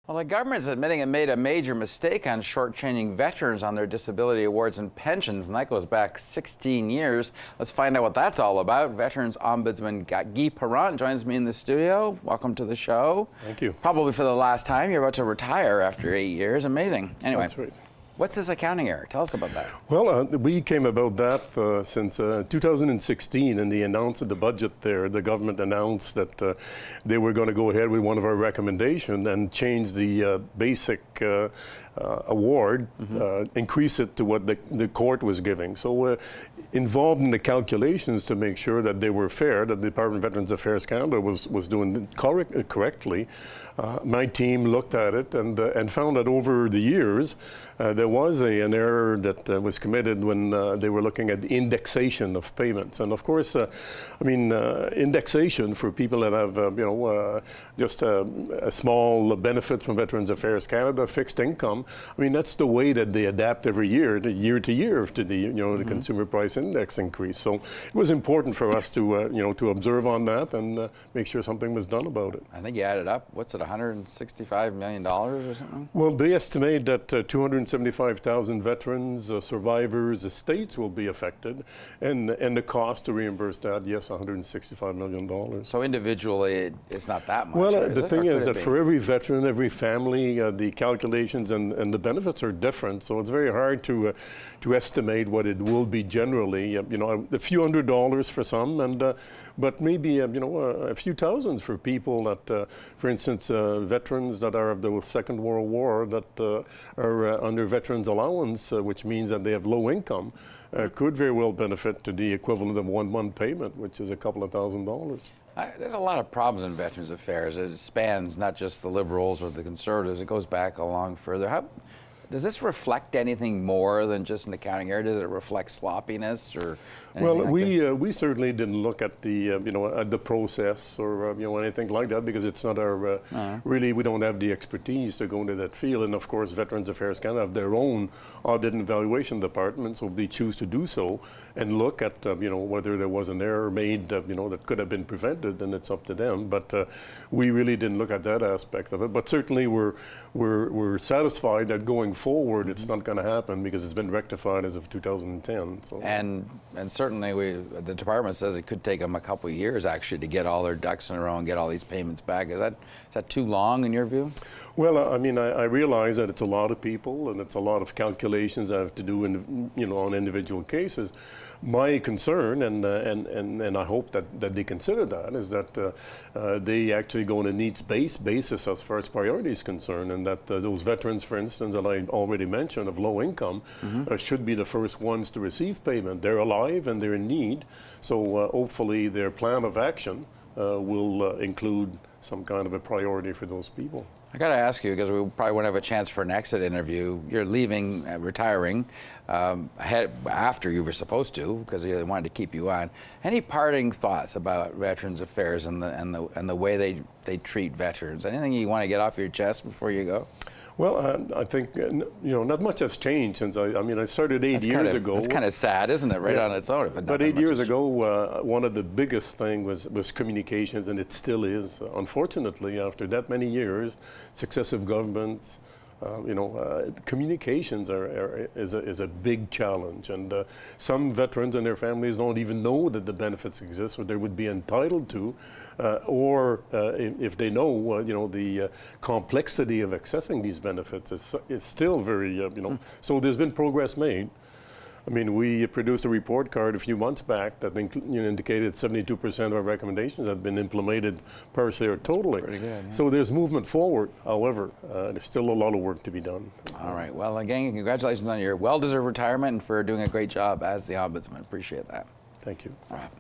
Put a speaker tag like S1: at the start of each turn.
S1: Well, the government's admitting it made a major mistake on shortchanging veterans on their disability awards and pensions, and that goes back 16 years. Let's find out what that's all about. Veterans Ombudsman Guy Parent joins me in the studio. Welcome to the show.
S2: Thank you.
S1: Probably for the last time. You're about to retire after 8 years. Amazing. Anyway.
S2: That's right.
S1: What's this accounting error? Tell us about that.
S2: Well, we came about that since 2016, and they announced the budget there. The government announced that they were going to go ahead with one of our recommendations and change the basic award, increase it to what the court was giving. So involved in the calculations to make sure that they were fair, that the Department of Veterans Affairs Canada was doing correctly. My team looked at it and found that over the years there was an error that was committed when they were looking at the indexation of payments. And of course, indexation for people that have just a small benefit from Veterans Affairs Canada, fixed income. I mean, that's the way that they adapt every year to year to the the consumer price index increase. So it was important for us to to observe on that and make sure something was done about it.
S1: I think you added up. What's it, $165 million or something?
S2: Well, they estimate that 275,000 veterans, survivors, estates will be affected, and the cost to reimburse that, yes, $165 million.
S1: So individually, it's not that much.
S2: Well, the thing is that for every veteran, every family, the calculations and the benefits are different. So it's very hard to estimate what it will be generally. A few $100s for some, and but maybe a few thousands for people that, for instance, veterans that are of the Second World War that are under veterans allowance, which means that they have low income, could very well benefit to the equivalent of 1 month payment, which is a couple of $1,000s.
S1: There's a lot of problems in Veterans Affairs. It spans not just the Liberals or the Conservatives. It goes back along further. Does this reflect anything more than just an accounting error? Does it reflect sloppiness or anything?
S2: Well, we certainly didn't look at the at the process or anything like that, because it's not our really, we don't have the expertise to go into that field. And of course, Veterans Affairs Canada have their own audit and evaluation department, so if they choose to do so and look at whether there was an error made that could have been prevented, then it's up to them. But we really didn't look at that aspect of it. But certainly we're satisfied that going forward it's not going to happen, because it's been rectified as of 2010. So. And
S1: certainly the department says it could take them a couple of years actually to get all their ducks in a row and get all these payments back. Is that too long in your view?
S2: Well, I realize that it's a lot of people and it's a lot of calculations I have to do in on individual cases. My concern, and I hope that they consider that, is that they actually go on a needs-based basis as far as priority is concerned, and that those veterans, for instance, that I already mentioned, of low income, should be the first ones to receive payment. They're alive and they're in need, so hopefully their plan of action will include some kind of a priority for those people.
S1: I got to ask you, because we probably won't have a chance for an exit interview. You're leaving, retiring, after you were supposed to, because they wanted to keep you on. Any parting thoughts about Veterans Affairs and the way they treat veterans? Anything you want to get off your chest before you go? Well,
S2: I think not much has changed since I started 8 years ago.
S1: That's kind of sad, isn't it? Right on its own.
S2: But 8 years ago, one of the biggest things was communications, and it still is. Unfortunately, after that many years, successive governments, communications is a big challenge, and some veterans and their families don't even know that the benefits exist, or they would be entitled to, or if they know, the complexity of accessing these benefits is still very, So there's been progress made. I mean, we produced a report card a few months back that indicated 72% of our recommendations have been implemented partially or totally.
S1: That's pretty good, yeah.
S2: So there's movement forward. However, there's still a lot of work to be done.
S1: All right. Well, again, congratulations on your well-deserved retirement and for doing a great job as the Ombudsman. Appreciate that.
S2: Thank you.
S1: All right.